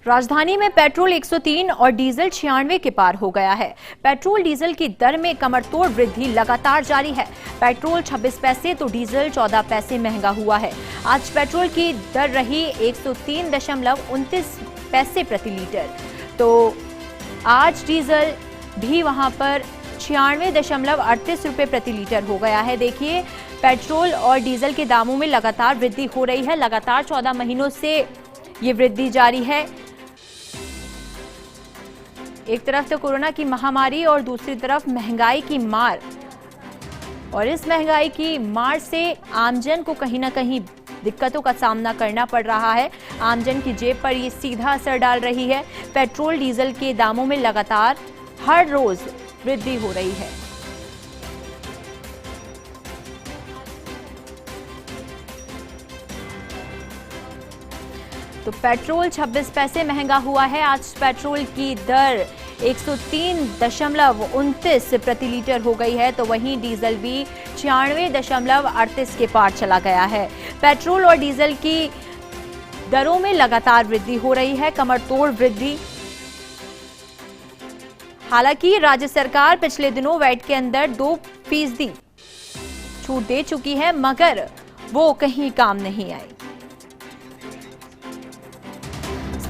राजधानी में पेट्रोल 103 और डीजल 96 के पार हो गया है। पेट्रोल डीजल की दर में कमरतोड़ वृद्धि लगातार जारी है। पेट्रोल 26 पैसे तो डीजल 14 पैसे महंगा हुआ है। आज पेट्रोल की दर रही 103.29 पैसे प्रति लीटर, तो आज डीजल भी वहां पर 96.38 रुपए प्रति लीटर हो गया है। देखिए, पेट्रोल और डीजल के दामों में लगातार वृद्धि हो रही है। लगातार 14 महीनों से ये वृद्धि जारी है। एक तरफ तो कोरोना की महामारी और दूसरी तरफ महंगाई की मार, और इस महंगाई की मार से आमजन को कहीं ना कहीं दिक्कतों का सामना करना पड़ रहा है। आमजन की जेब पर ये सीधा असर डाल रही है। पेट्रोल डीजल के दामों में लगातार हर रोज वृद्धि हो रही है। तो पेट्रोल 26 पैसे महंगा हुआ है। आज पेट्रोल की दर 103.29 प्रति लीटर हो गई है, तो वहीं डीजल भी 96.38 के पार चला गया है। पेट्रोल और डीजल की दरों में लगातार वृद्धि हो रही है, कमरतोड़ वृद्धि। हालांकि राज्य सरकार पिछले दिनों वैट के अंदर 2% छूट दे चुकी है, मगर वो कहीं काम नहीं आई।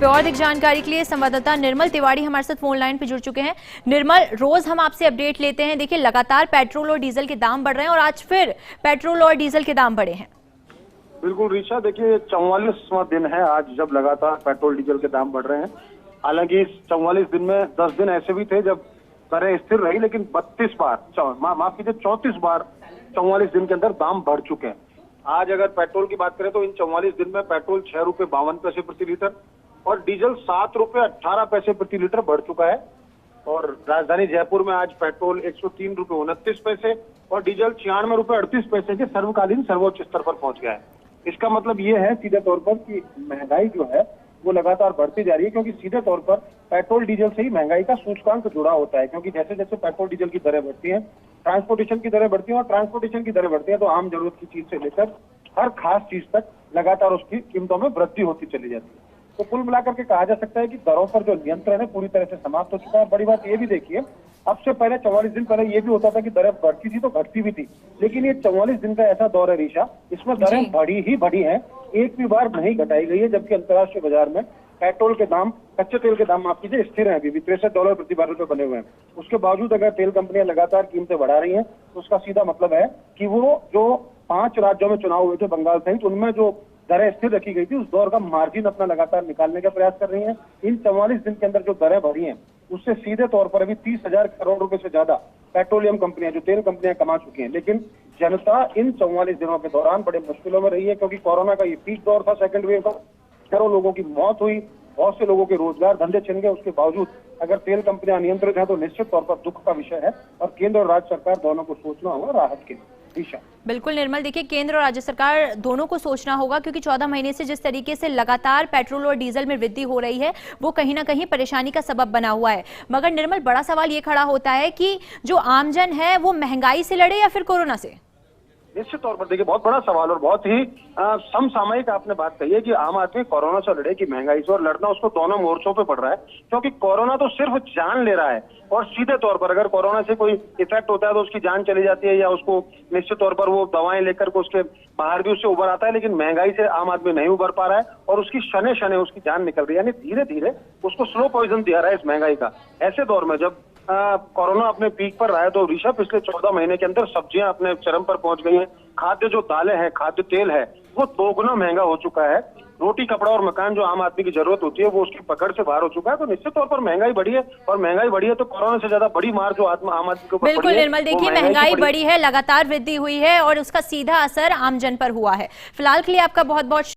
और अधिक जानकारी के लिए संवाददाता निर्मल तिवारी हमारे साथ फोन लाइन पर जुड़ चुके हैं। निर्मल, रोज हम आपसे अपडेट लेते हैं। देखिए, लगातार पेट्रोल और डीजल के दाम बढ़ रहे हैं और आज फिर पेट्रोल और डीजल के दाम बढ़े हैं। बिल्कुल ऋचा, देखिए 44वां दिन है आज जब लगातार पेट्रोल डीजल के दाम बढ़ रहे हैं। हालांकि 44 दिन में 10 दिन ऐसे भी थे जब दरें स्थिर रही, लेकिन 32 बार माफ कीजिए 34 बार 44 दिन के अंदर दाम बढ़ चुके हैं। आज अगर पेट्रोल की बात करें तो इन 44 दिन में पेट्रोल 6 रुपए 52 पैसे प्रति लीटर और डीजल 7 रुपए 18 पैसे प्रति लीटर बढ़ चुका है। और राजधानी जयपुर में आज पेट्रोल 103 रुपए 29 पैसे और डीजल 96 रुपए 38 पैसे के सर्वकालीन सर्वोच्च स्तर पर पहुंच गया है। इसका मतलब ये है सीधे तौर पर कि महंगाई जो है वो लगातार बढ़ती जा रही है, क्योंकि सीधे तौर पर पेट्रोल डीजल से ही महंगाई का सूचकांक जुड़ा होता है। क्योंकि जैसे जैसे पेट्रोल डीजल की दरें बढ़ती हैं, ट्रांसपोर्टेशन की दरें बढ़ती हैं, और ट्रांसपोर्टेशन की दरें बढ़ती हैं तो आम जरूरत की चीज से लेकर हर खास चीज तक लगातार उसकी कीमतों में वृद्धि होती चली जाती है। तो कुल मिलाकर के कहा जा सकता है कि दरों पर जो नियंत्रण है पूरी तरह से समाप्त हो चुका है। बड़ी बात ये भी देखिए, अब से पहले 44 दिन पहले ये भी होता था कि दरें बढ़ती थी तो घटती भी थी, लेकिन ये 44 दिन का ऐसा दौर है ऋषा, इसमें दरें बढ़ी ही बढ़ी हैं, एक भी बार नहीं घटाई गई है। जबकि अंतर्राष्ट्रीय बाजार में पेट्रोल के दाम, कच्चे तेल के दाम माफ कीजिए, स्थिर है, अभी भी $63 प्रति बैरल पे बने हुए हैं। उसके बावजूद अगर तेल कंपनियां लगातार कीमतें बढ़ा रही हैं तो उसका सीधा मतलब है कि वो जो 5 राज्यों में चुनाव हुए थे बंगाल सहित, उनमें जो दरें स्थिर रखी गई थी उस दौर का मार्जिन अपना लगातार निकालने का प्रयास कर रही हैं। इन 44 दिन के अंदर जो दरें बढ़ी हैं उससे सीधे तौर पर अभी 30,000 करोड़ रुपए से ज्यादा पेट्रोलियम कंपनियां, जो तेल कंपनियां कमा चुकी हैं। लेकिन जनता इन 44 दिनों के दौरान बड़े मुश्किलों में रही है, क्योंकि कोरोना का ये पीक दौर था, सेकंड वेव का, करोड़ों लोगों की मौत हुई, बहुत से लोगों के रोजगार धंधे छिन गए। उसके बावजूद अगर तेल कंपनियां नियंत्रित है तो निश्चित तौर पर दुख का विषय है और केंद्र और राज्य सरकार दोनों को सोचना होगा राहत के लिए। बिल्कुल निर्मल, देखिए केंद्र और राज्य सरकार दोनों को सोचना होगा, क्योंकि 14 महीने से जिस तरीके से लगातार पेट्रोल और डीजल में वृद्धि हो रही है वो कहीं ना कहीं परेशानी का सबब बना हुआ है। मगर निर्मल, बड़ा सवाल ये खड़ा होता है कि जो आमजन है वो महंगाई से लड़े या फिर कोरोना से? निश्चित तौर पर देखिए, बहुत बड़ा सवाल और बहुत ही समसामयिक आपने बात कही है कि आम आदमी कोरोना से लड़े कि महंगाई से, और लड़ना उसको दोनों मोर्चों पे पड़ रहा है। क्योंकि कोरोना तो सिर्फ जान ले रहा है, और सीधे तौर पर अगर कोरोना से कोई इफेक्ट होता है तो उसकी जान चली जाती है, या उसको निश्चित तौर पर वो दवाएं लेकर के उसके बाहर भी उससे उभर आता है। लेकिन महंगाई से आम आदमी नहीं उभर पा रहा है और उसकी शने शने उसकी जान निकल रही है, यानी धीरे धीरे उसको स्लो पॉइजन दिया रहा है इस महंगाई का। ऐसे दौर में जब कोरोना अपने पीक पर रहा है तो ऋषभ, पिछले 14 महीने के अंदर सब्जियां अपने चरम पर पहुंच गई हैं। खाद्य जो दालें हैं, खाद्य तेल है, वो दोगुना महंगा हो चुका है। रोटी, कपड़ा और मकान जो आम आदमी की जरूरत होती है वो उसकी पकड़ से बाहर हो चुका है। तो निश्चित तौर पर महंगाई बढ़ी है, और महंगाई बढ़ी है तो कोरोना से ज्यादा बड़ी मार जो आम आदमी के ऊपर बिल्कुल निर्मल, देखिए महंगाई बढ़ी है, लगातार वृद्धि हुई है और उसका सीधा असर आमजन पर हुआ है। फिलहाल के लिए आपका बहुत बहुत